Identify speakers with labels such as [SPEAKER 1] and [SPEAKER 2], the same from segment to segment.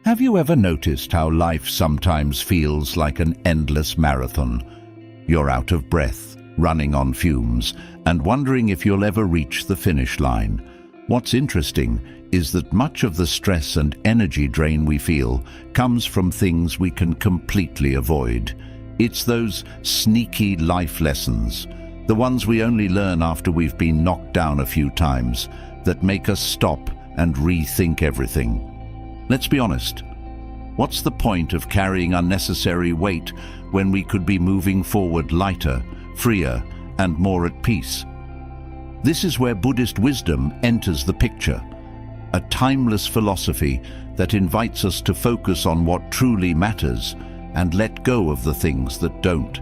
[SPEAKER 1] Have you ever noticed how life sometimes feels like an endless marathon? You're out of breath, running on fumes, and wondering if you'll ever reach the finish line. What's interesting is that much of the stress and energy drain we feel comes from things we can completely avoid. It's those sneaky life lessons, the ones we only learn after we've been knocked down a few times, that make us stop and rethink everything. Let's be honest. What's the point of carrying unnecessary weight when we could be moving forward lighter, freer, and more at peace? This is where Buddhist wisdom enters the picture, a timeless philosophy that invites us to focus on what truly matters and let go of the things that don't.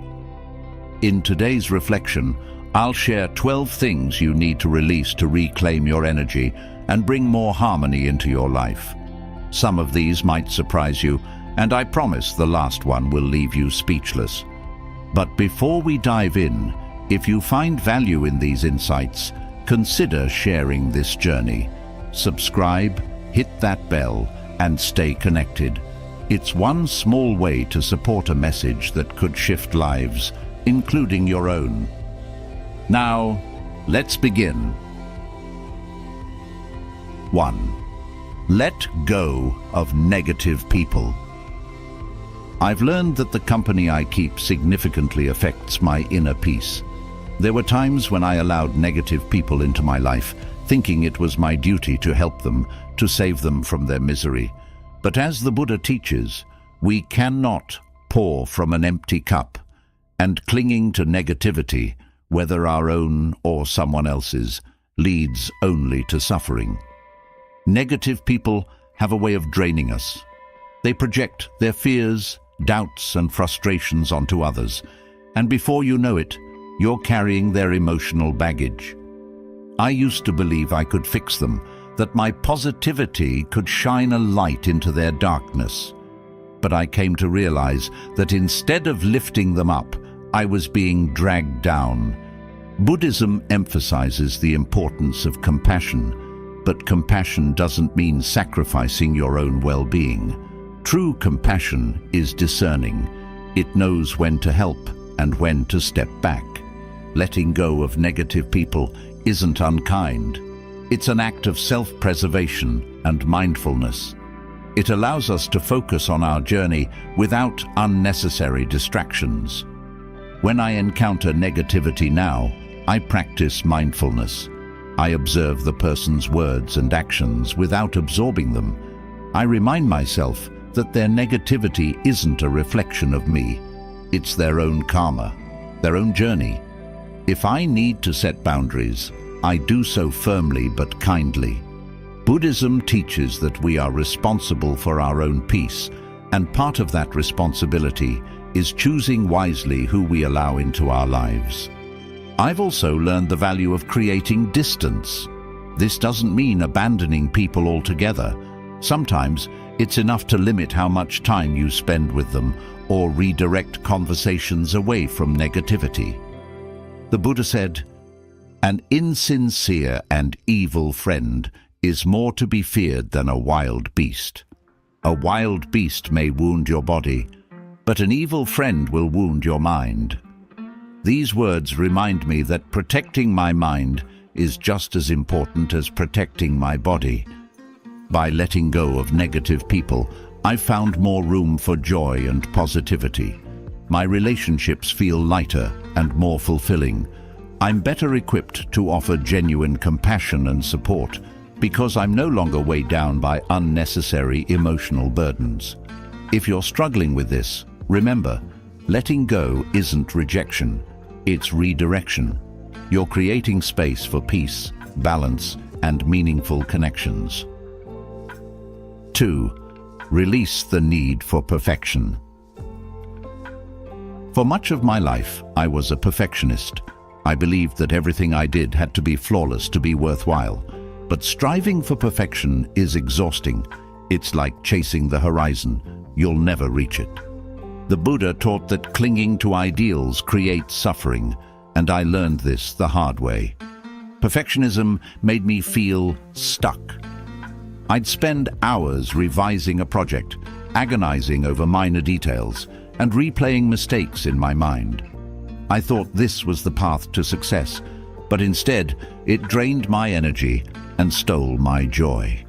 [SPEAKER 1] In today's reflection, I'll share 12 things you need to release to reclaim your energy and bring more harmony into your life. Some of these might surprise you, and I promise the last one will leave you speechless. But before we dive in, if you find value in these insights, consider sharing this journey. Subscribe, hit that bell, and stay connected. It's one small way to support a message that could shift lives, including your own. Now, let's begin. 1. Let go of negative people. I've learned that the company I keep significantly affects my inner peace. There were times when I allowed negative people into my life, thinking it was my duty to help them, to save them from their misery. But as the Buddha teaches, we cannot pour from an empty cup, and clinging to negativity, whether our own or someone else's, leads only to suffering. Negative people have a way of draining us. They project their fears, doubts, and frustrations onto others, and before you know it, you're carrying their emotional baggage. I used to believe I could fix them, that my positivity could shine a light into their darkness. But I came to realize that instead of lifting them up, I was being dragged down. Buddhism emphasizes the importance of compassion, but compassion doesn't mean sacrificing your own well-being. True compassion is discerning. It knows when to help and when to step back. Letting go of negative people isn't unkind. It's an act of self-preservation and mindfulness. It allows us to focus on our journey without unnecessary distractions. When I encounter negativity now, I practice mindfulness. I observe the person's words and actions without absorbing them. I remind myself that their negativity isn't a reflection of me. It's their own karma, their own journey. If I need to set boundaries, I do so firmly but kindly. Buddhism teaches that we are responsible for our own peace, and part of that responsibility is choosing wisely who we allow into our lives. I've also learned the value of creating distance. This doesn't mean abandoning people altogether. Sometimes it's enough to limit how much time you spend with them or redirect conversations away from negativity. The Buddha said, "An insincere and evil friend is more to be feared than a wild beast. A wild beast may wound your body, but an evil friend will wound your mind." These words remind me that protecting my mind is just as important as protecting my body. By letting go of negative people, I've found more room for joy and positivity. My relationships feel lighter and more fulfilling. I'm better equipped to offer genuine compassion and support because I'm no longer weighed down by unnecessary emotional burdens. If you're struggling with this, remember, letting go isn't rejection. It's redirection. You're creating space for peace, balance, and meaningful connections. 2. Release the need for perfection. For much of my life, I was a perfectionist. I believed that everything I did had to be flawless to be worthwhile. But striving for perfection is exhausting. It's like chasing the horizon. You'll never reach it. The Buddha taught that clinging to ideals creates suffering, and I learned this the hard way. Perfectionism made me feel stuck. I'd spend hours revising a project, agonizing over minor details, and replaying mistakes in my mind. I thought this was the path to success, but instead it drained my energy and stole my joy.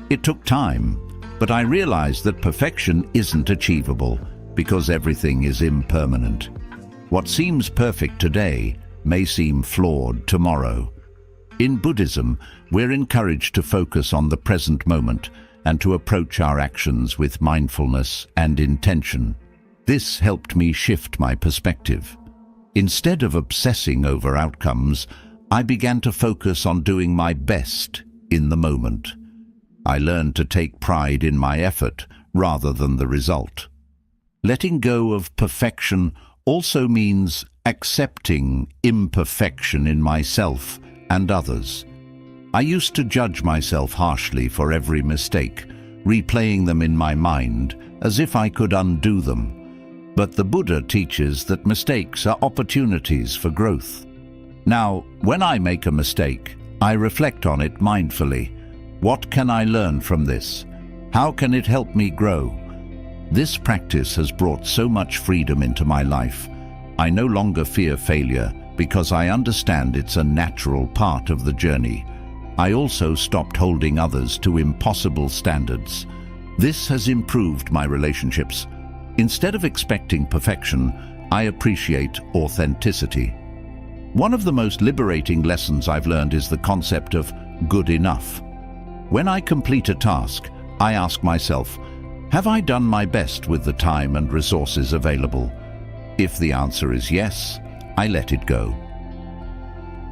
[SPEAKER 1] It took time, but I realized that perfection isn't achievable because everything is impermanent. What seems perfect today may seem flawed tomorrow. In Buddhism, we're encouraged to focus on the present moment and to approach our actions with mindfulness and intention. This helped me shift my perspective. Instead of obsessing over outcomes, I began to focus on doing my best in the moment. I learned to take pride in my effort rather than the result. Letting go of perfection also means accepting imperfection in myself and others. I used to judge myself harshly for every mistake, replaying them in my mind as if I could undo them. But the Buddha teaches that mistakes are opportunities for growth. Now, when I make a mistake, I reflect on it mindfully. What can I learn from this? How can it help me grow? This practice has brought so much freedom into my life. I no longer fear failure because I understand it's a natural part of the journey. I also stopped holding others to impossible standards. This has improved my relationships. Instead of expecting perfection, I appreciate authenticity. One of the most liberating lessons I've learned is the concept of good enough. When I complete a task, I ask myself, have I done my best with the time and resources available? If the answer is yes, I let it go.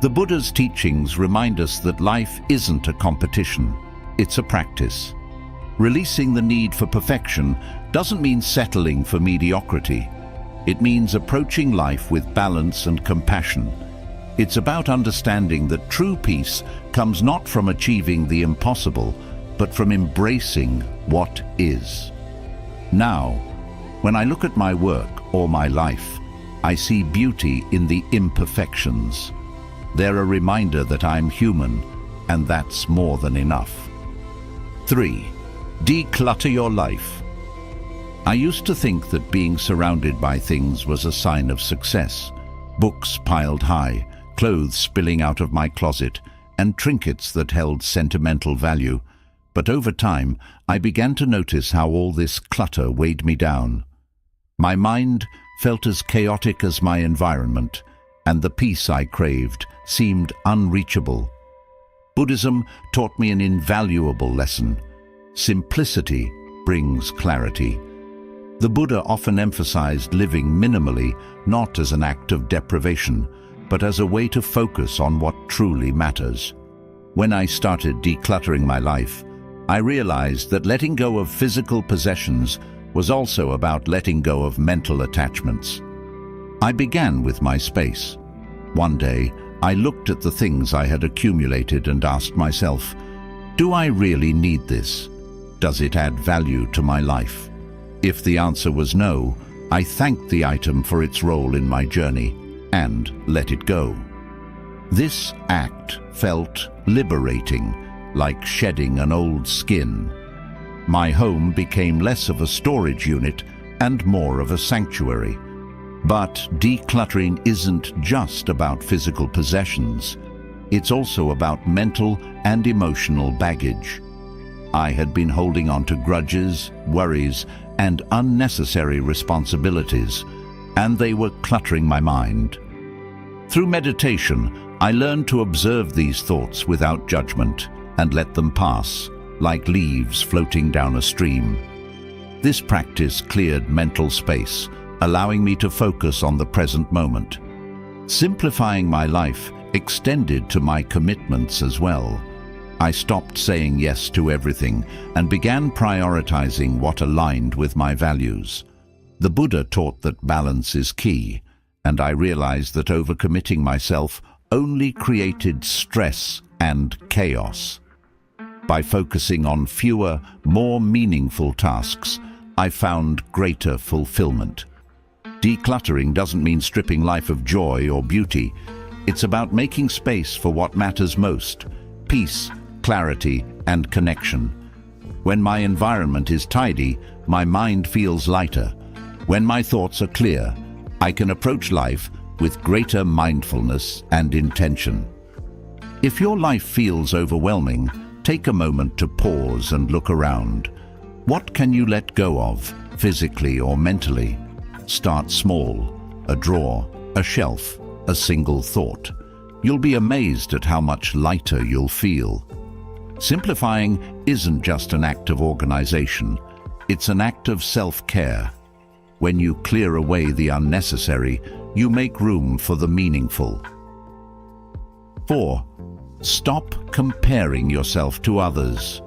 [SPEAKER 1] The Buddha's teachings remind us that life isn't a competition, it's a practice. Releasing the need for perfection doesn't mean settling for mediocrity. It means approaching life with balance and compassion. It's about understanding that true peace comes not from achieving the impossible, but from embracing what is. Now, when I look at my work or my life, I see beauty in the imperfections. They're a reminder that I'm human, and that's more than enough. 3. Declutter your life. I used to think that being surrounded by things was a sign of success. Books piled high, clothes spilling out of my closet, and trinkets that held sentimental value. But over time, I began to notice how all this clutter weighed me down. My mind felt as chaotic as my environment, and the peace I craved seemed unreachable. Buddhism taught me an invaluable lesson. Simplicity brings clarity. The Buddha often emphasized living minimally, not as an act of deprivation, but as a way to focus on what truly matters. When I started decluttering my life, I realized that letting go of physical possessions was also about letting go of mental attachments. I began with my space. One day, I looked at the things I had accumulated and asked myself, do I really need this? Does it add value to my life? If the answer was no, I thanked the item for its role in my journey and let it go. This act felt liberating, like shedding an old skin. My home became less of a storage unit and more of a sanctuary. But decluttering isn't just about physical possessions. It's also about mental and emotional baggage. I had been holding on to grudges, worries, and unnecessary responsibilities, and they were cluttering my mind. Through meditation, I learned to observe these thoughts without judgment and let them pass, like leaves floating down a stream. This practice cleared mental space, allowing me to focus on the present moment. Simplifying my life extended to my commitments as well. I stopped saying yes to everything and began prioritizing what aligned with my values. The Buddha taught that balance is key, and I realized that overcommitting myself only created stress and chaos. By focusing on fewer, more meaningful tasks, I found greater fulfillment. Decluttering doesn't mean stripping life of joy or beauty. It's about making space for what matters most: peace, clarity, and connection. When my environment is tidy, my mind feels lighter. When my thoughts are clear, I can approach life with greater mindfulness and intention. If your life feels overwhelming, take a moment to pause and look around. What can you let go of, physically or mentally? Start small. A drawer, a shelf, a single thought. You'll be amazed at how much lighter you'll feel. Simplifying isn't just an act of organization, it's an act of self-care. When you clear away the unnecessary, you make room for the meaningful. 4. Stop comparing yourself to others.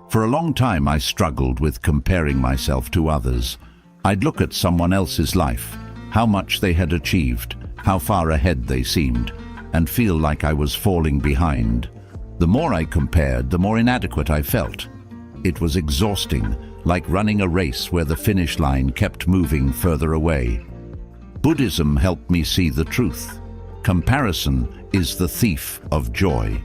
[SPEAKER 1] For a long time I struggled with comparing myself to others. I'd look at someone else's life, how much they had achieved, how far ahead they seemed, and feel like I was falling behind. The more I compared, the more inadequate I felt. It was exhausting, like running a race where the finish line kept moving further away. Buddhism helped me see the truth. Comparison is the thief of joy.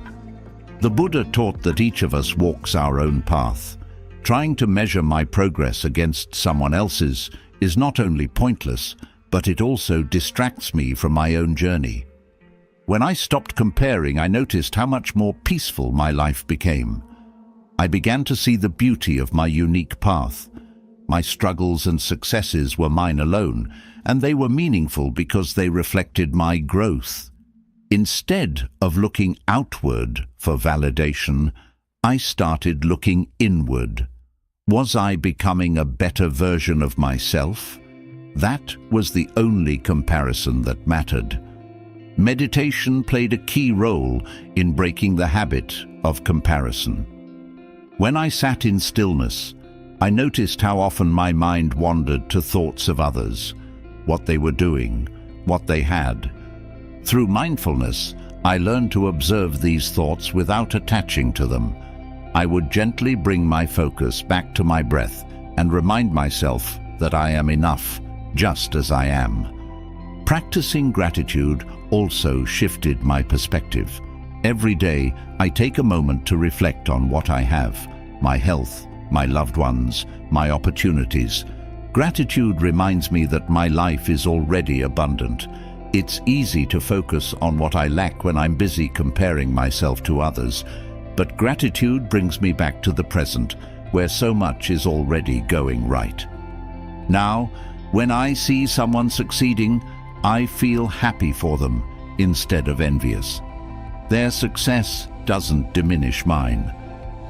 [SPEAKER 1] The Buddha taught that each of us walks our own path. Trying to measure my progress against someone else's is not only pointless, but it also distracts me from my own journey. When I stopped comparing, I noticed how much more peaceful my life became. I began to see the beauty of my unique path. My struggles and successes were mine alone, and they were meaningful because they reflected my growth. Instead of looking outward for validation, I started looking inward. Was I becoming a better version of myself? That was the only comparison that mattered. Meditation played a key role in breaking the habit of comparison. When I sat in stillness, I noticed how often my mind wandered to thoughts of others, what they were doing, what they had. Through mindfulness, I learned to observe these thoughts without attaching to them. I would gently bring my focus back to my breath and remind myself that I am enough, just as I am. Practicing gratitude also shifted my perspective. Every day, I take a moment to reflect on what I have, my health, my loved ones, my opportunities. Gratitude reminds me that my life is already abundant. It's easy to focus on what I lack when I'm busy comparing myself to others, but gratitude brings me back to the present, where so much is already going right. Now, when I see someone succeeding, I feel happy for them instead of envious. Their success doesn't diminish mine.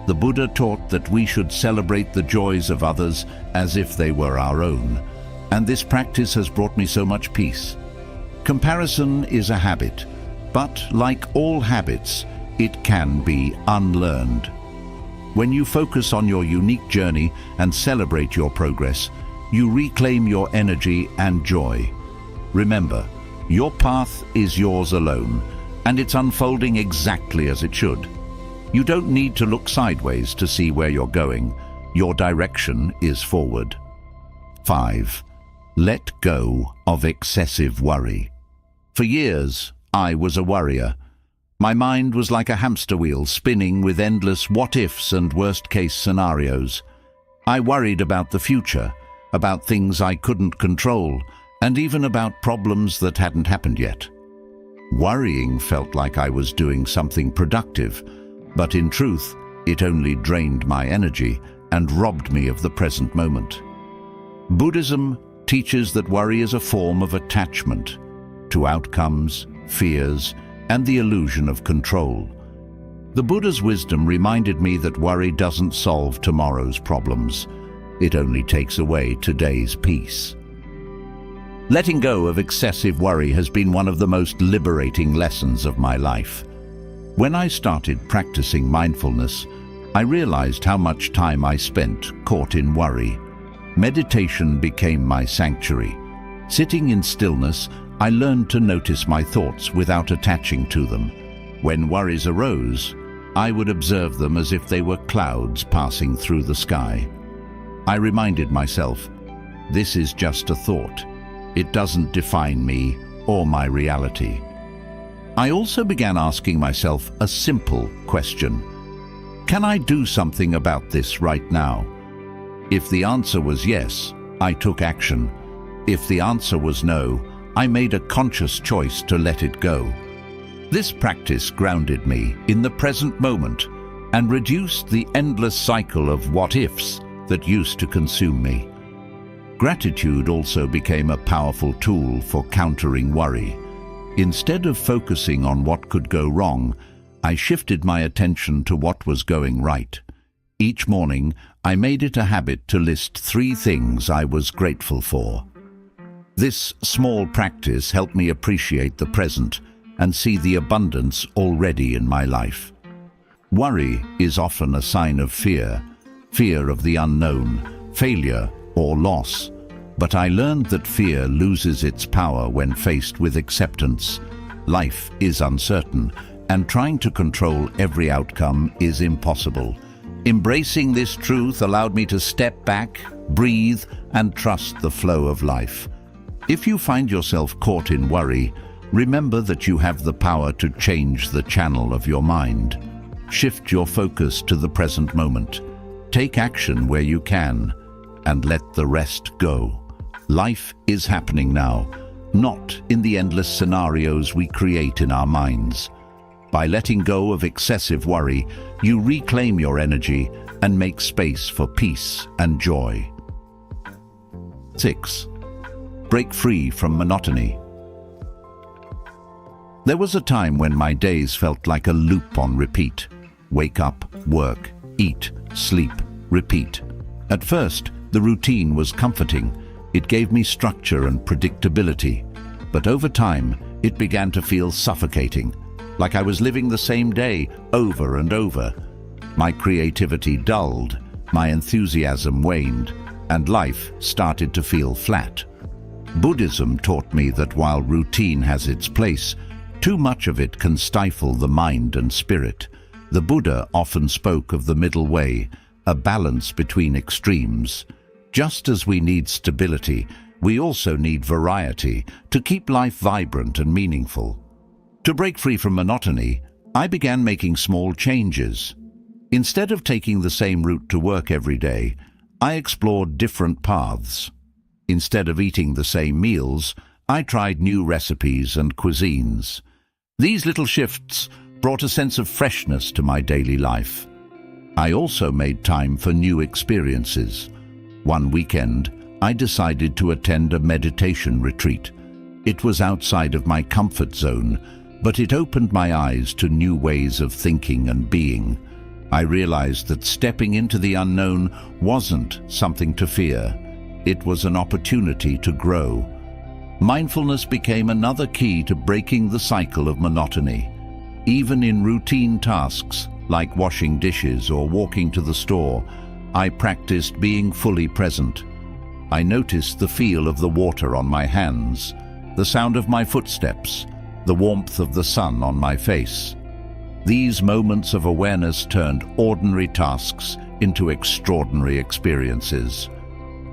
[SPEAKER 1] The Buddha taught that we should celebrate the joys of others as if they were our own, and this practice has brought me so much peace. Comparison is a habit, but like all habits, it can be unlearned. When you focus on your unique journey and celebrate your progress, you reclaim your energy and joy. Remember, your path is yours alone, and it's unfolding exactly as it should. You don't need to look sideways to see where you're going. Your direction is forward. 5. Let go of excessive worry. For years, I was a worrier. My mind was like a hamster wheel spinning with endless what-ifs and worst-case scenarios. I worried about the future, about things I couldn't control, and even about problems that hadn't happened yet. Worrying felt like I was doing something productive, but in truth, it only drained my energy and robbed me of the present moment. Buddhism teaches that worry is a form of attachment to outcomes, fears, and the illusion of control. The Buddha's wisdom reminded me that worry doesn't solve tomorrow's problems. It only takes away today's peace. Letting go of excessive worry has been one of the most liberating lessons of my life. When I started practicing mindfulness, I realized how much time I spent caught in worry. Meditation became my sanctuary. Sitting in stillness, I learned to notice my thoughts without attaching to them. When worries arose, I would observe them as if they were clouds passing through the sky. I reminded myself, this is just a thought. It doesn't define me or my reality. I also began asking myself a simple question. Can I do something about this right now? If the answer was yes, I took action. If the answer was no, I made a conscious choice to let it go. This practice grounded me in the present moment and reduced the endless cycle of what-ifs that used to consume me. Gratitude also became a powerful tool for countering worry. Instead of focusing on what could go wrong, I shifted my attention to what was going right. Each morning, I made it a habit to list 3 things I was grateful for. This small practice helped me appreciate the present and see the abundance already in my life. Worry is often a sign of fear of the unknown, failure, or loss. But I learned that fear loses its power when faced with acceptance. Life is uncertain, and trying to control every outcome is impossible. Embracing this truth allowed me to step back, breathe, and trust the flow of life. If you find yourself caught in worry, remember that you have the power to change the channel of your mind. Shift your focus to the present moment. Take action where you can, and let the rest go. Life is happening now, not in the endless scenarios we create in our minds. By letting go of excessive worry, you reclaim your energy and make space for peace and joy. 6. Break free from monotony. There was a time when my days felt like a loop on repeat. Wake up, work, eat, sleep, repeat. At first, the routine was comforting. It gave me structure and predictability. But over time, it began to feel suffocating, like I was living the same day over and over. My creativity dulled, my enthusiasm waned, and life started to feel flat. Buddhism taught me that while routine has its place, too much of it can stifle the mind and spirit. The Buddha often spoke of the middle way, a balance between extremes. Just as we need stability, we also need variety to keep life vibrant and meaningful. To break free from monotony, I began making small changes. Instead of taking the same route to work every day, I explored different paths. Instead of eating the same meals, I tried new recipes and cuisines. These little shifts brought a sense of freshness to my daily life. I also made time for new experiences. One weekend, I decided to attend a meditation retreat. It was outside of my comfort zone, but it opened my eyes to new ways of thinking and being. I realized that stepping into the unknown wasn't something to fear. It was an opportunity to grow. Mindfulness became another key to breaking the cycle of monotony. Even in routine tasks, like washing dishes or walking to the store, I practiced being fully present. I noticed the feel of the water on my hands, the sound of my footsteps, the warmth of the sun on my face. These moments of awareness turned ordinary tasks into extraordinary experiences.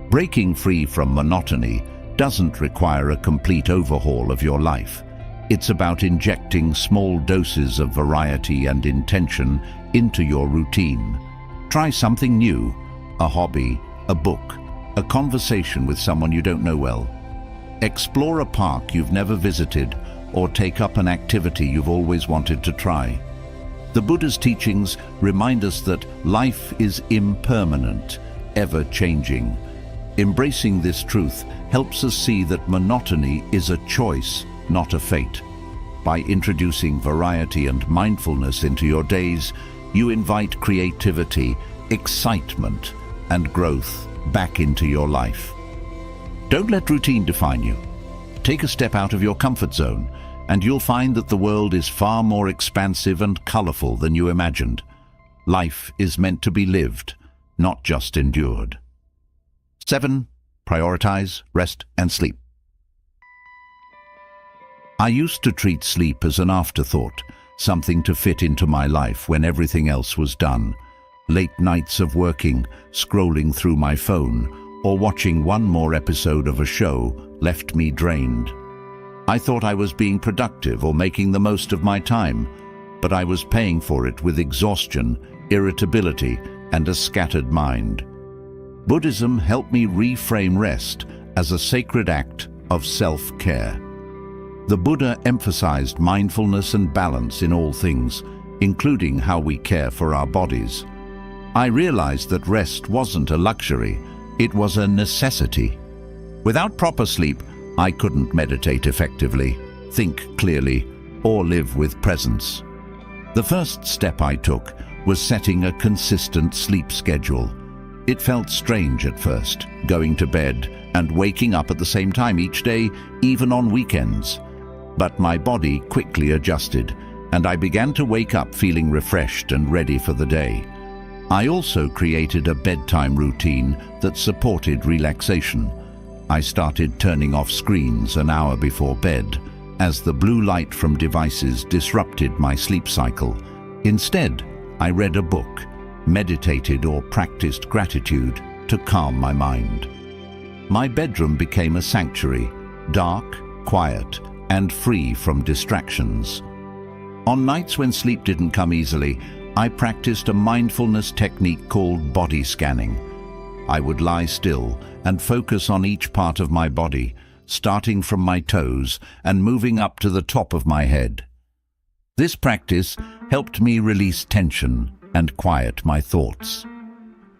[SPEAKER 1] Breaking free from monotony doesn't require a complete overhaul of your life. It's about injecting small doses of variety and intention into your routine. Try something new, a hobby, a book, a conversation with someone you don't know well. Explore a park you've never visited or take up an activity you've always wanted to try. The Buddha's teachings remind us that life is impermanent, ever-changing. Embracing this truth helps us see that monotony is a choice, not a fate. By introducing variety and mindfulness into your days, you invite creativity, excitement, and growth back into your life. Don't let routine define you. Take a step out of your comfort zone, and you'll find that the world is far more expansive and colorful than you imagined. Life is meant to be lived, not just endured. 7. Prioritize rest and sleep. I used to treat sleep as an afterthought, something to fit into my life when everything else was done. Late nights of working, scrolling through my phone, or watching one more episode of a show left me drained. I thought I was being productive or making the most of my time, but I was paying for it with exhaustion, irritability, and a scattered mind. Buddhism helped me reframe rest as a sacred act of self-care. The Buddha emphasized mindfulness and balance in all things, including how we care for our bodies. I realized that rest wasn't a luxury, it was a necessity. Without proper sleep, I couldn't meditate effectively, think clearly, or live with presence. The first step I took was setting a consistent sleep schedule. It felt strange at first, going to bed and waking up at the same time each day, even on weekends. But my body quickly adjusted, and I began to wake up feeling refreshed and ready for the day. I also created a bedtime routine that supported relaxation. I started turning off screens an hour before bed, as the blue light from devices disrupted my sleep cycle. Instead, I read a book, meditated or practiced gratitude to calm my mind. My bedroom became a sanctuary, dark, quiet, and free from distractions. On nights when sleep didn't come easily, I practiced a mindfulness technique called body scanning. I would lie still and focus on each part of my body, starting from my toes and moving up to the top of my head. This practice helped me release tension and quiet my thoughts.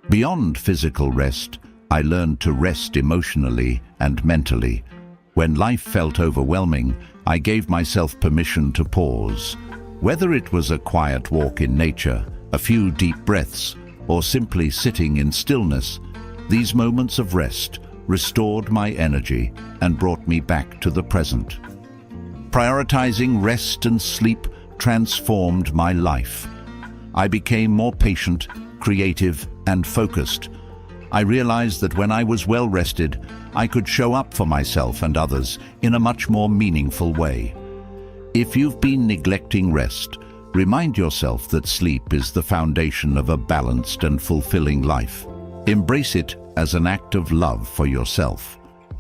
[SPEAKER 1] Beyond physical rest, I learned to rest emotionally and mentally. When life felt overwhelming, I gave myself permission to pause. Whether it was a quiet walk in nature, a few deep breaths, or simply sitting in stillness, these moments of rest restored my energy and brought me back to the present. Prioritizing rest and sleep transformed my life. I became more patient, creative, and focused. I realized that when I was well rested, I could show up for myself and others in a much more meaningful way. If you've been neglecting rest, remind yourself that sleep is the foundation of a balanced and fulfilling life. Embrace it as an act of love for yourself.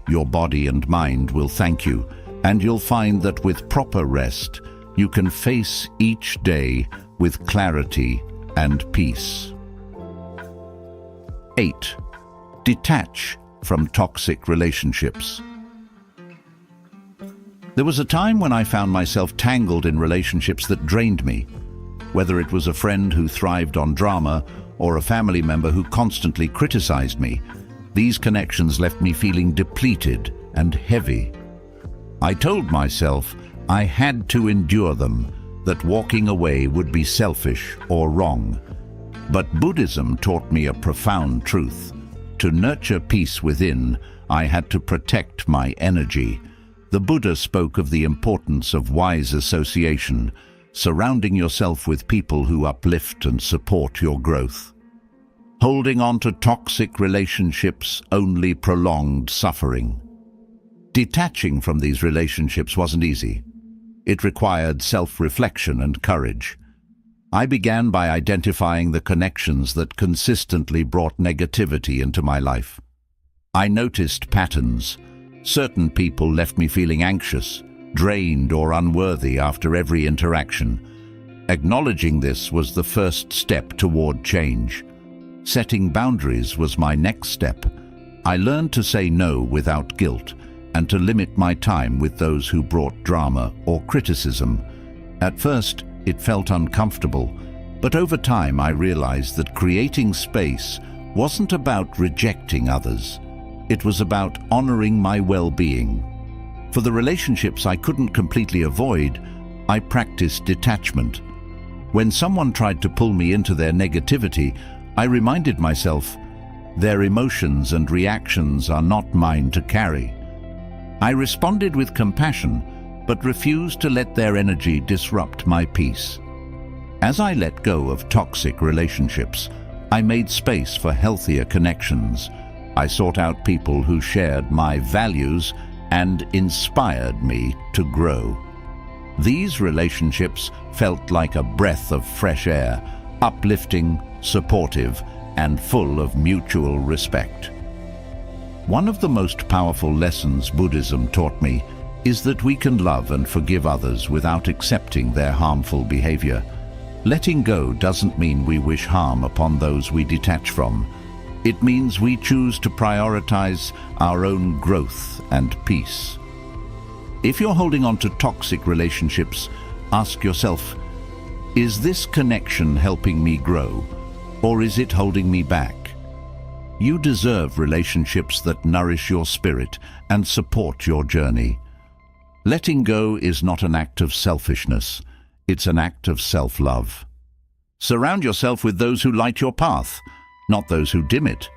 [SPEAKER 1] Your body and mind will thank you, and you'll find that with proper rest, you can face each day with clarity and peace. 8. Detach from toxic relationships. There was a time when I found myself tangled in relationships that drained me. Whether it was a friend who thrived on drama or a family member who constantly criticized me, these connections left me feeling depleted and heavy. I told myself I had to endure them, that walking away would be selfish or wrong. But Buddhism taught me a profound truth. To nurture peace within, I had to protect my energy. The Buddha spoke of the importance of wise association, surrounding yourself with people who uplift and support your growth. Holding on to toxic relationships only prolonged suffering. Detaching from these relationships wasn't easy. It required self-reflection and courage. I began by identifying the connections that consistently brought negativity into my life. I noticed patterns. Certain people left me feeling anxious, drained, or unworthy after every interaction. Acknowledging this was the first step toward change. Setting boundaries was my next step. I learned to say no without guilt and to limit my time with those who brought drama or criticism. At first, it felt uncomfortable, but over time I realized that creating space wasn't about rejecting others. It was about honoring my well-being. For the relationships I couldn't completely avoid, I practiced detachment. When someone tried to pull me into their negativity, I reminded myself, their emotions and reactions are not mine to carry. I responded with compassion, but refused to let their energy disrupt my peace. As I let go of toxic relationships, I made space for healthier connections. I sought out people who shared my values and inspired me to grow. These relationships felt like a breath of fresh air, uplifting, supportive, and full of mutual respect. One of the most powerful lessons Buddhism taught me is that we can love and forgive others without accepting their harmful behavior. Letting go doesn't mean we wish harm upon those we detach from. It means we choose to prioritize our own growth and peace. If you're holding on to toxic relationships, ask yourself, is this connection helping me grow, or is it holding me back? You deserve relationships that nourish your spirit and support your journey. Letting go is not an act of selfishness, it's an act of self-love. Surround yourself with those who light your path, not those who dim it.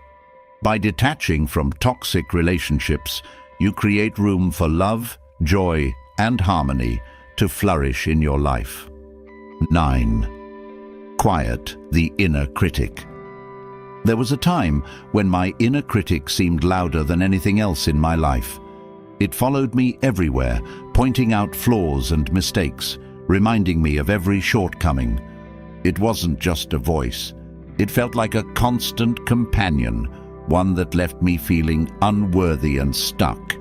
[SPEAKER 1] By detaching from toxic relationships, you create room for love, joy, and harmony to flourish in your life. 9. Quiet the inner critic. There was a time when my inner critic seemed louder than anything else in my life. It followed me everywhere, pointing out flaws and mistakes, reminding me of every shortcoming. It wasn't just a voice. It felt like a constant companion, one that left me feeling unworthy and stuck.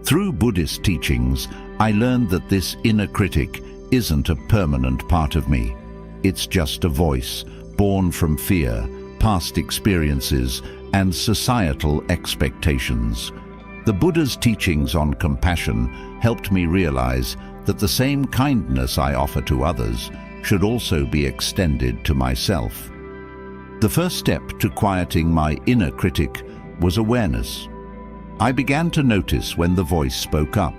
[SPEAKER 1] Through Buddhist teachings, I learned that this inner critic isn't a permanent part of me. It's just a voice, born from fear, past experiences, and societal expectations. The Buddha's teachings on compassion helped me realize that the same kindness I offer to others should also be extended to myself. The first step to quieting my inner critic was awareness. I began to notice when the voice spoke up.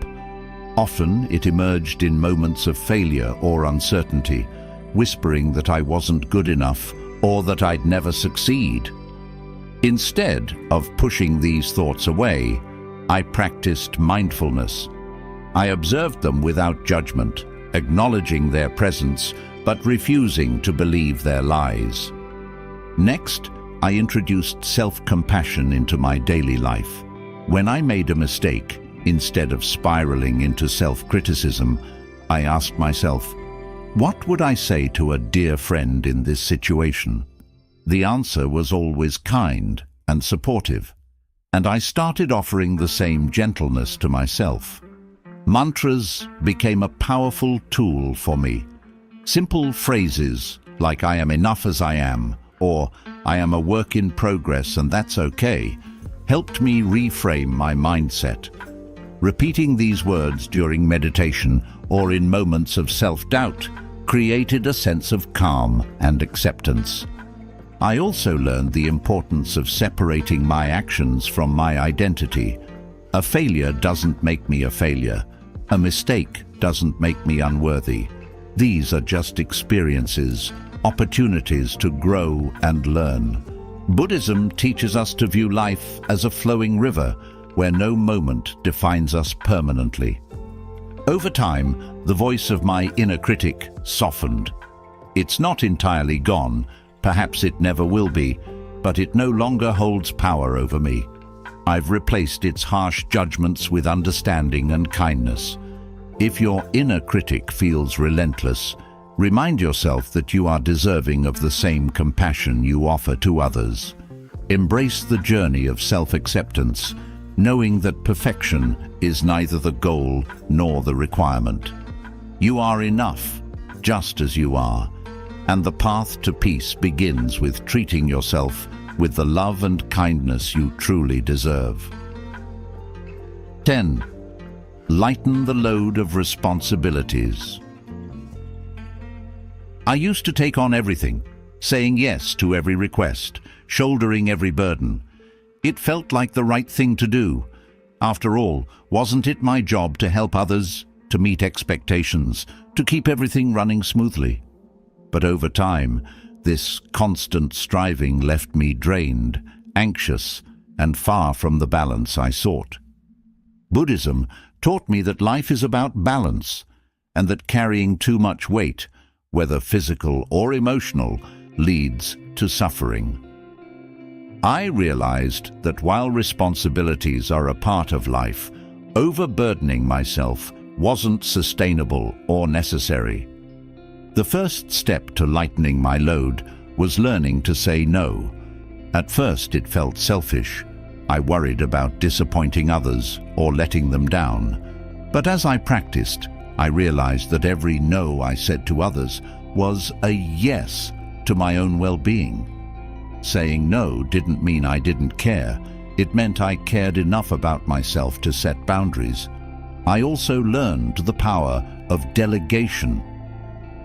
[SPEAKER 1] Often it emerged in moments of failure or uncertainty, whispering that I wasn't good enough or that I'd never succeed. Instead of pushing these thoughts away, I practiced mindfulness. I observed them without judgment, acknowledging their presence but refusing to believe their lies. Next, I introduced self-compassion into my daily life. When I made a mistake, instead of spiraling into self-criticism, I asked myself, what would I say to a dear friend in this situation? The answer was always kind and supportive, and I started offering the same gentleness to myself. Mantras became a powerful tool for me. Simple phrases like "I am enough as I am" or "I am a work in progress and that's okay" helped me reframe my mindset. Repeating these words during meditation or in moments of self-doubt created a sense of calm and acceptance. I also learned the importance of separating my actions from my identity. A failure doesn't make me a failure. A mistake doesn't make me unworthy. These are just experiences, opportunities to grow and learn. Buddhism teaches us to view life as a flowing river where no moment defines us permanently. Over time, the voice of my inner critic softened. It's not entirely gone, perhaps it never will be, but it no longer holds power over me. I've replaced its harsh judgments with understanding and kindness. If your inner critic feels relentless, remind yourself that you are deserving of the same compassion you offer to others. Embrace the journey of self-acceptance, knowing that perfection is neither the goal nor the requirement. You are enough, just as you are, and the path to peace begins with treating yourself with the love and kindness you truly deserve. 10. Lighten the load of responsibilities. I used to take on everything, saying yes to every request, shouldering every burden. It felt like the right thing to do. After all, wasn't it my job to help others, to meet expectations, to keep everything running smoothly? But over time, this constant striving left me drained, anxious, and far from the balance I sought. Buddhism taught me that life is about balance, and that carrying too much weight, whether physical or emotional, leads to suffering. I realized that while responsibilities are a part of life, overburdening myself wasn't sustainable or necessary. The first step to lightening my load was learning to say no. At first it felt selfish. I worried about disappointing others or letting them down. But as I practiced, I realized that every no I said to others was a yes to my own well-being. Saying no didn't mean I didn't care. It meant I cared enough about myself to set boundaries. I also learned the power of delegation.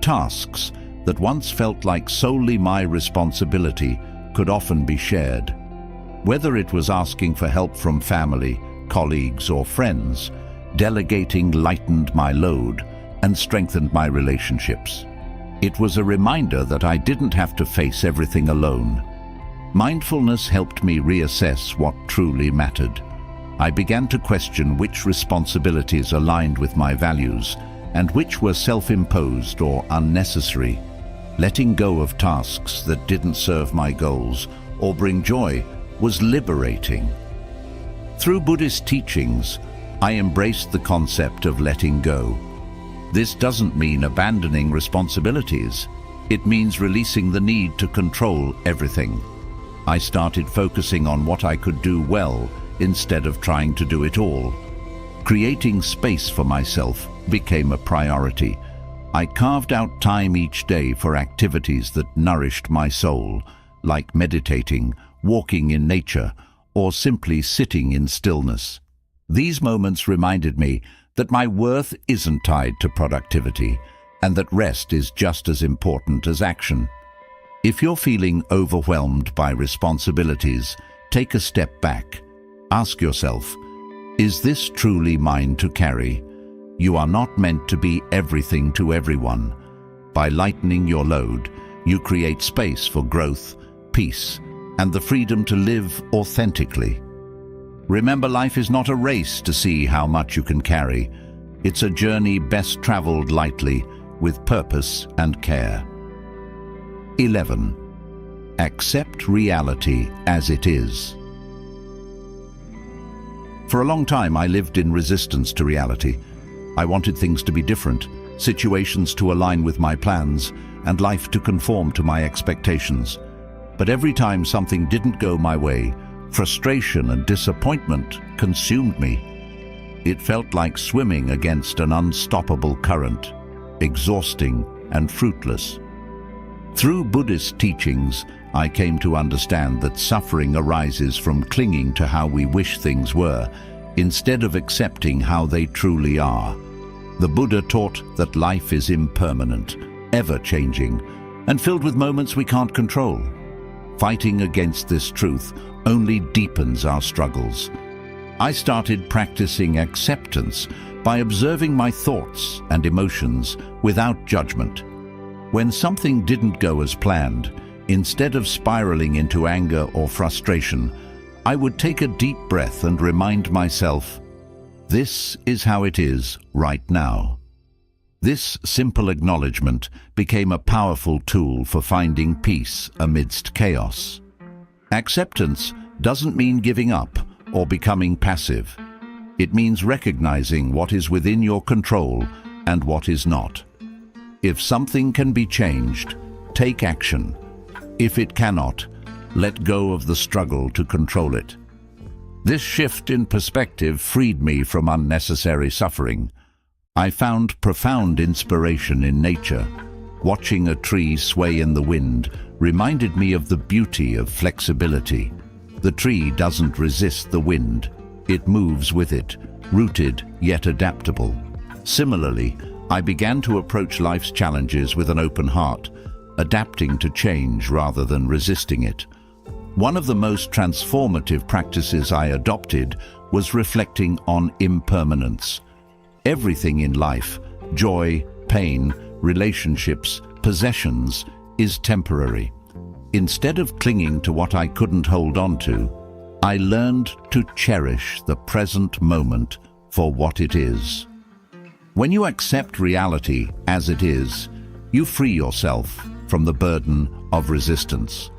[SPEAKER 1] Tasks that once felt like solely my responsibility could often be shared. Whether it was asking for help from family, colleagues, or friends, delegating lightened my load and strengthened my relationships. It was a reminder that I didn't have to face everything alone. Mindfulness helped me reassess what truly mattered. I began to question which responsibilities aligned with my values and which were self-imposed or unnecessary. Letting go of tasks that didn't serve my goals or bring joy was liberating. Through Buddhist teachings, I embraced the concept of letting go. This doesn't mean abandoning responsibilities. It means releasing the need to control everything. I started focusing on what I could do well instead of trying to do it all. Creating space for myself became a priority. I carved out time each day for activities that nourished my soul, like meditating, walking in nature, or simply sitting in stillness. These moments reminded me that my worth isn't tied to productivity, and that rest is just as important as action. If you're feeling overwhelmed by responsibilities, take a step back. Ask yourself, is this truly mine to carry? You are not meant to be everything to everyone. By lightening your load, you create space for growth, peace, and the freedom to live authentically. Remember, life is not a race to see how much you can carry. It's a journey best traveled lightly, with purpose and care. 11. Accept reality as it is. For a long time, I lived in resistance to reality. I wanted things to be different, situations to align with my plans, and life to conform to my expectations. But every time something didn't go my way, frustration and disappointment consumed me. It felt like swimming against an unstoppable current, exhausting and fruitless. Through Buddhist teachings, I came to understand that suffering arises from clinging to how we wish things were, instead of accepting how they truly are. The Buddha taught that life is impermanent, ever-changing, and filled with moments we can't control. Fighting against this truth only deepens our struggles. I started practicing acceptance by observing my thoughts and emotions without judgment. When something didn't go as planned, instead of spiraling into anger or frustration, I would take a deep breath and remind myself, this is how it is right now. This simple acknowledgement became a powerful tool for finding peace amidst chaos. Acceptance doesn't mean giving up or becoming passive. It means recognizing what is within your control and what is not. If something can be changed, take action. If it cannot, let go of the struggle to control it. This shift in perspective freed me from unnecessary suffering. I found profound inspiration in nature. Watching a tree sway in the wind reminded me of the beauty of flexibility. The tree doesn't resist the wind. It moves with it, rooted yet adaptable. Similarly, I began to approach life's challenges with an open heart, adapting to change rather than resisting it. One of the most transformative practices I adopted was reflecting on impermanence. Everything in life, joy, pain, relationships, possessions, is temporary. Instead of clinging to what I couldn't hold on to, I learned to cherish the present moment for what it is. When you accept reality as it is, you free yourself from the burden of resistance.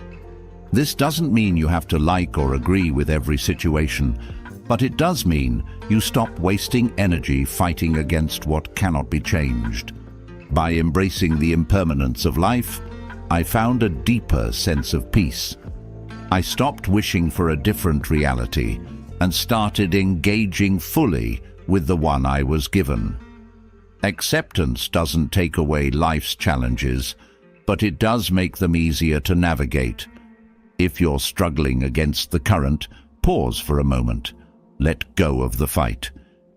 [SPEAKER 1] This doesn't mean you have to like or agree with every situation, but it does mean you stop wasting energy fighting against what cannot be changed. By embracing the impermanence of life, I found a deeper sense of peace. I stopped wishing for a different reality and started engaging fully with the one I was given. Acceptance doesn't take away life's challenges, but it does make them easier to navigate. If you're struggling against the current, pause for a moment. Let go of the fight.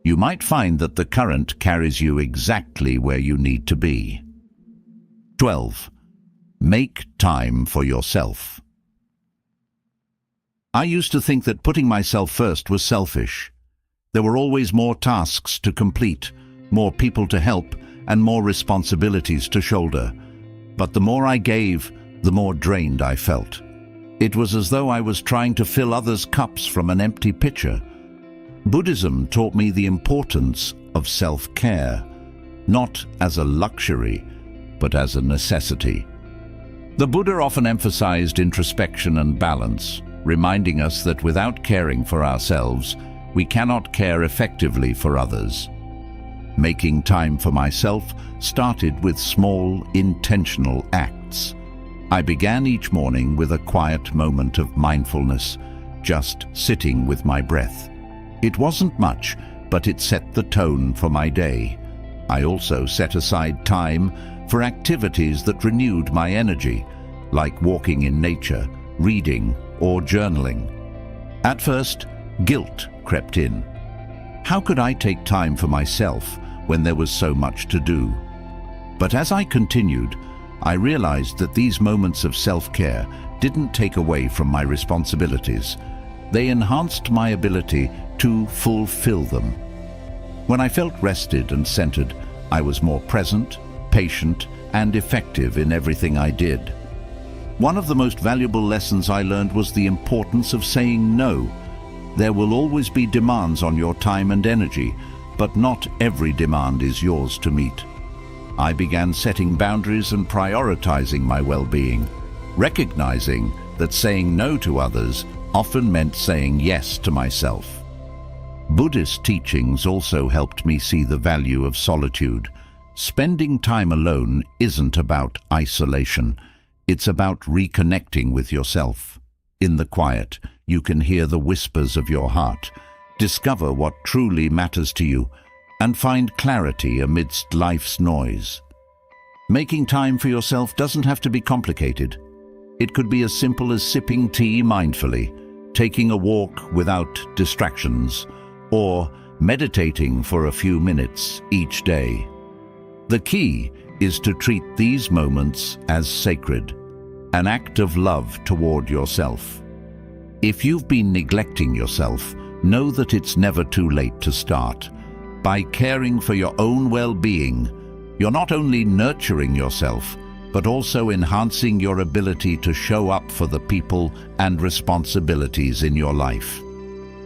[SPEAKER 1] You might find that the current carries you exactly where you need to be. 12. Make time for yourself. I used to think that putting myself first was selfish. There were always more tasks to complete, more people to help, and more responsibilities to shoulder. But the more I gave, the more drained I felt. It was as though I was trying to fill others' cups from an empty pitcher. Buddhism taught me the importance of self-care, not as a luxury, but as a necessity. The Buddha often emphasized introspection and balance, reminding us that without caring for ourselves, we cannot care effectively for others. Making time for myself started with small, intentional acts. I began each morning with a quiet moment of mindfulness, just sitting with my breath. It wasn't much, but it set the tone for my day. I also set aside time for activities that renewed my energy, like walking in nature, reading, or journaling. At first, guilt crept in. How could I take time for myself when there was so much to do? But as I continued, I realized that these moments of self-care didn't take away from my responsibilities. They enhanced my ability to fulfill them. When I felt rested and centered, I was more present, patient, and effective in everything I did. One of the most valuable lessons I learned was the importance of saying no. There will always be demands on your time and energy, but not every demand is yours to meet. I began setting boundaries and prioritizing my well-being, recognizing that saying no to others often meant saying yes to myself. Buddhist teachings also helped me see the value of solitude. Spending time alone isn't about isolation. It's about reconnecting with yourself. In the quiet, you can hear the whispers of your heart, discover what truly matters to you, and find clarity amidst life's noise. Making time for yourself doesn't have to be complicated. It could be as simple as sipping tea mindfully, taking a walk without distractions, or meditating for a few minutes each day. The key is to treat these moments as sacred, an act of love toward yourself. If you've been neglecting yourself, know that it's never too late to start. By caring for your own well-being, you're not only nurturing yourself, but also enhancing your ability to show up for the people and responsibilities in your life.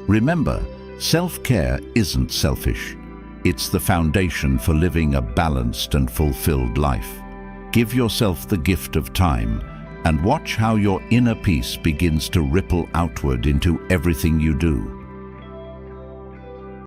[SPEAKER 1] Remember, self-care isn't selfish. It's the foundation for living a balanced and fulfilled life. Give yourself the gift of time and watch how your inner peace begins to ripple outward into everything you do.